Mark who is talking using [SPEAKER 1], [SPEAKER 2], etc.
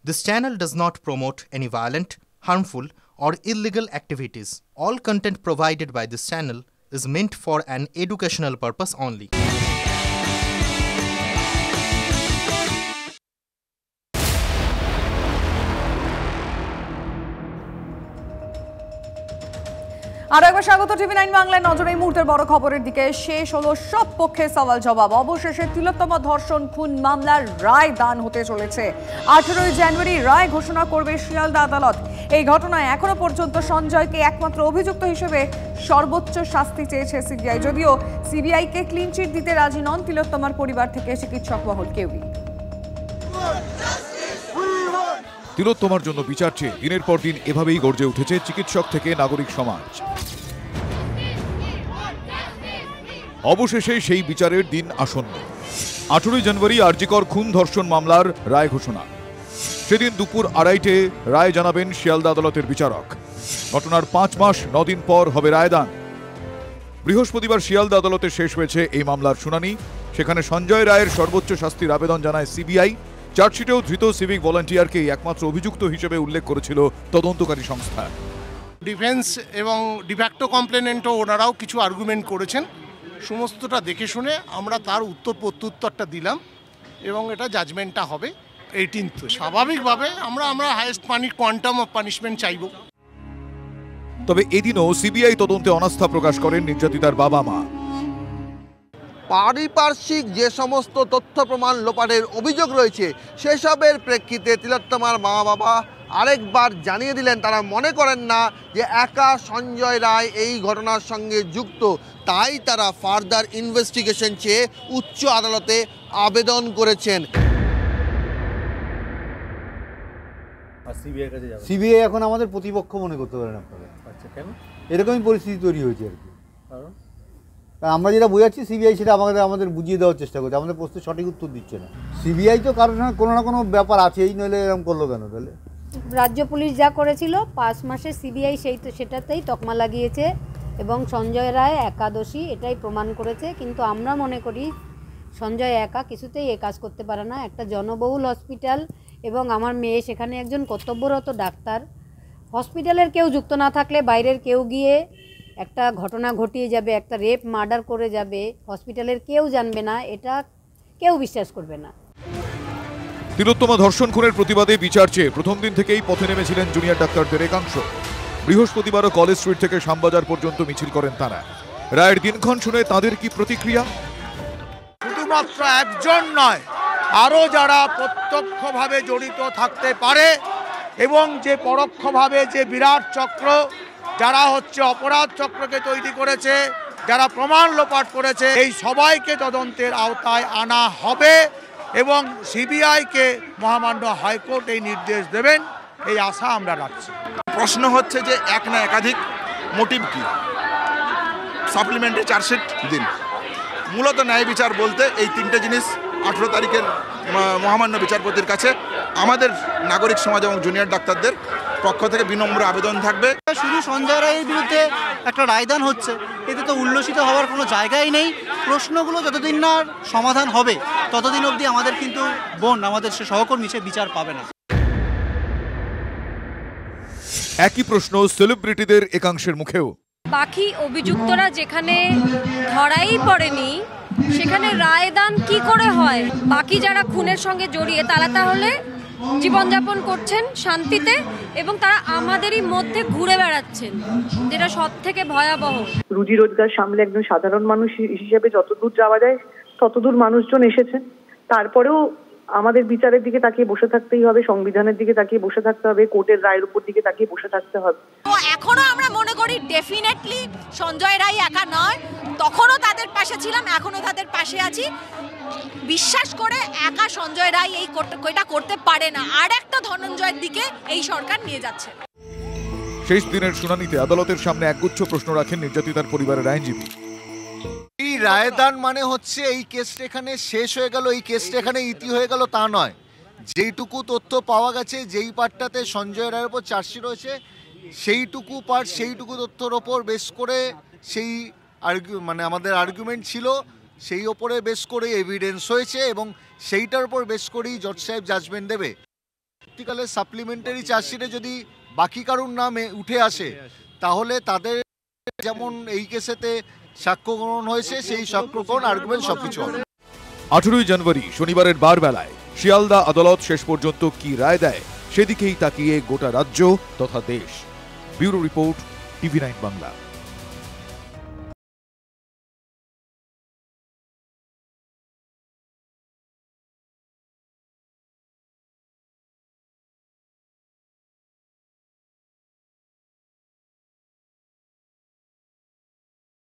[SPEAKER 1] This channel does not promote any violent, harmful, or illegal activities. All content provided by this channel is meant for an educational purpose only.
[SPEAKER 2] আর একবার স্বাগত টিভি9 বাংলায়। নজর এই মুহূর্তের বড় খবরের দিকে। শেষ হলো সব পক্ষে সওয়াল জবাব। অবশেষে তিলোত্তম ধর্ষণ খুন মামলার রায় দান হতে চলেছে। 18 জানুয়ারি রায় ঘোষণা করবে শিয়ালদা আদালত। এই ঘটনায় এখনো পর্যন্ত সঞ্জয়কে একমাত্র অভিযুক্ত হিসেবে সর্বোচ্চ শাস্তি চেয়েছে সিবিআই। যদিও সিবিআইকে ক্লিন চিট দিতে রাজি নন তিলোত্তমার পরিবার থেকে চিকিৎসক মহল কেউই।
[SPEAKER 3] তিলোত্তমার জন্য বিচার চেয়ে দিনের পর দিন এভাবেই গর্জে উঠেছে চিকিৎসক থেকে নাগরিক সমাজ। অবশেষে সেই বিচারের দিন আসন্ন। 18 জানুয়ারি আরজিকর খুন ধর্ষণ মামলার রায় ঘোষণা। সেদিন দুপুর 2:30-টে রায় জানাবেন শিয়ালদা আদালতের বিচারক। ঘটনার 5 মাস 9 দিন পর হবে রায়দান। বৃহস্পতিবার শিয়ালদা আদালতে শেষ হয়েছে এই মামলার শুনানি। সেখানে সঞ্জয় রায়ের সর্বোচ্চ শাস্তির আবেদন জানায় সিবিআই। চার্জশিটেও ধৃত সিভিক ভলান্টিয়ারকেই একমাত্র অভিযুক্ত হিসেবে উল্লেখ করেছিল তদন্তকারী সংস্থা।
[SPEAKER 4] ডিফেন্স এবং ডিফ্যাক্টো কমপ্লেনেন্টও ওনারাও কিছু আর্গুমেন্ট করেছেন। সমস্তটা দেখে শুনে আমরা তার প্রত্যুত্তরটা দিলাম এবং এটা জাজমেন্টটা হবে 18th। স্বাভাবিকভাবে আমরা হাইয়েস্ট কোয়ান্টাম অফ পানিশমেন্ট চাইব।
[SPEAKER 3] তবে এদিনও সিবিআই তদন্তে অনাস্থা প্রকাশ করেন নির্যাতিতার বাবা মা।
[SPEAKER 5] পারিপার্শ্বিক যে সমস্ত তথ্য প্রমাণ লোপাটের অভিযোগ রয়েছে সেসবের প্রেক্ষিতে তিলোত্তমার মা বাবা আরেকবার জানিয়ে দিলেন তারা মনে করেন না যে একা সঞ্জয় রায় এই ঘটনার সঙ্গে যুক্ত। তাই তারা ফার্দার ইনভেস্টিগেশন চেয়ে উচ্চ আদালতে আবেদন করেছেন।
[SPEAKER 6] সিবিআই এখন আমাদের প্রতিপক্ষ মনে করতে পারেন আপনারা। আচ্ছা, কেন এরকমই পরিস্থিতি তৈরি হয়েছে আর কি? কারণ আমরা যেটা বোঝাচ্ছি সিবিআই সেটা আমাদের বুঝিয়ে দেওয়ার চেষ্টা করছে। আমাদের প্রশ্নের সঠিক উত্তর দিচ্ছে না। সিবিআই তো কারোর সঙ্গে কোনো না কোনো ব্যাপার আছেই, নইলে এরকম করলো কেন? তাহলে
[SPEAKER 7] রাজ্য পুলিশ যা করেছিল 5 মাসে সিবিআই সেটাতেই তকমা লাগিয়েছে এবং সঞ্জয় রায় একাদশী এটাই প্রমাণ করেছে। কিন্তু আমরা মনে করি সঞ্জয় একা কিছুতেই এ কাজ করতে পারে না। একটা জনবহুল হসপিটাল এবং আমার মেয়ে সেখানে একজন কর্তব্যরত ডাক্তার। হসপিটালের কেউ যুক্ত না থাকলে বাইরের কেউ গিয়ে একটা ঘটনা ঘটিয়ে যাবে, একটা রেপ মার্ডার করে যাবে, হসপিটালের কেউ জানবে না, এটা কেউ বিশ্বাস করবে না।
[SPEAKER 3] তিলোত্তমা ধর্ষণ খুনের প্রতিবাদে বিচার চেয়ে প্রথম দিন থেকেই পথে নেমেছিলেন জুনিয়র ডাক্তারদের একাংশ। বৃহস্পতিবারও কলেজ স্ট্রিট থেকে শ্যামবাজার পর্যন্ত মিছিল করেন তারা। রায়ের দিনক্ষণ শুনে তাদের কি প্রতিক্রিয়া?
[SPEAKER 8] শুধুমাত্র একজন নয়, আরও যারা প্রত্যক্ষভাবে জড়িত থাকতে পারে এবং যে পরোক্ষভাবে যে বিরাট চক্র যারা অপরাধ চক্রকে তৈরি করেছে, যারা প্রমাণ লোপাট করেছে, এই সবাইকে তদন্তের আওতায় আনা হবে এবং সিবিআইকে মহামান্য হাইকোর্ট এই নির্দেশ দেবেন, এই আশা আমরা রাখছি।
[SPEAKER 9] প্রশ্ন হচ্ছে যে এক না একাধিক মোটিভ কি? সাপ্লিমেন্টারি চার্জশিট দিন। মূলত ন্যায় বিচার বলতে এই 3টে জিনিস 18 তারিখের মহামান্য বিচারপতির কাছে আমাদের নাগরিক সমাজ এবং জুনিয়র ডাক্তারদের পক্ষ থেকে বিনম্র আবেদন থাকবে।
[SPEAKER 10] শুধু সঞ্জয় রায়ের বিরুদ্ধে একটা রায়দান হচ্ছে, এতে তো উল্লসিত হওয়ার কোনো জায়গাই নেই। প্রশ্নগুলো যতদিন না সমাধান হবে ততদিন অবধি আমাদের কিন্তু আমাদের সে সহকর্মী সে বিচার পাবে না।
[SPEAKER 3] একই প্রশ্ন সেলিব্রিটিদের একাংশের মুখেও।
[SPEAKER 11] বাকি অভিযুক্তরা যেখানে ধরাই পড়েনি সেখানে রায়দান কি করে হয়? বাকি যারা খুনের সঙ্গে জড়িয়ে তারা তাহলে জীবনযাপন করছেন শান্তিতে এবং তারা আমাদেরই মধ্যে ঘুরে বেড়াচ্ছেন, যেটা সব থেকে ভয়াবহ।
[SPEAKER 12] রুজি রোজগার সামলে একজন সাধারণ মানুষ হিসেবে যতদূর যাওয়া যায় ততদূর মানুষজন এসেছেন। তারপরেও আমাদের বিচারের দিকে তাকিয়ে বসে থাকতেই হবে, সংবিধানের দিকে তাকিয়ে বসে থাকতে হবে, কোর্টের রায়ের উপর দিকে তাকিয়ে বসে থাকতে হবে।
[SPEAKER 13] এখনো আমরা মনে করি ডেফিনেটলি সঞ্জয় রায় একা নয়, তখনও তাদের পাশে ছিলাম, এখনো তাদের পাশে আছি। বিশ্বাস করে একা সঞ্জয় রায় এটা করতে পারে না। আর একটা ধনঞ্জয়ের দিকে এই সরকার নিয়ে যাচ্ছে।
[SPEAKER 3] শেষ দিনের শুনানিতে আদালতের সামনে একগুচ্ছ প্রশ্ন রাখেন নির্যাতিতার পরিবারের আইনজীবী।
[SPEAKER 5] এই রায়দান মানে হচ্ছে এই কেসটা এখানে শেষ হয়ে গেল, এই কেসটা এখানে ইতি হয়ে গেল তা নয়। যেইটুকু তথ্য পাওয়া গেছে, যেই পার্টটাতে সঞ্জয় রায়ের উপর চার্জশিট রয়েছে, সেইটুকু তথ্যর ওপর বেস করে সেই আমাদের আর্গুমেন্ট ছিল, সেই ওপরে বেস করে এভিডেন্স হয়েছে এবং সেইটার উপর বেস করেই জজ সাহেব জাজমেন্ট দেবে। পরবর্তীকালে সাপ্লিমেন্টারি চার্জশিটে যদি বাকি কারুর নামে উঠে আসে তাহলে তাদের যেমন এই কেসেতে সাক্ষ্য গ্রহণ হয়েছে সেই সাক্ষ্য গ্রহণ আর্গুমেন্ট সবকিছু হবে।
[SPEAKER 3] 18ই জানুয়ারি শনিবারের বারবেলায় শিয়ালদা আদালত শেষ পর্যন্ত কি রায় দেয় সেদিকেই তাকিয়ে গোটা রাজ্য তথা দেশ। Bureau report, TV9 Bangla.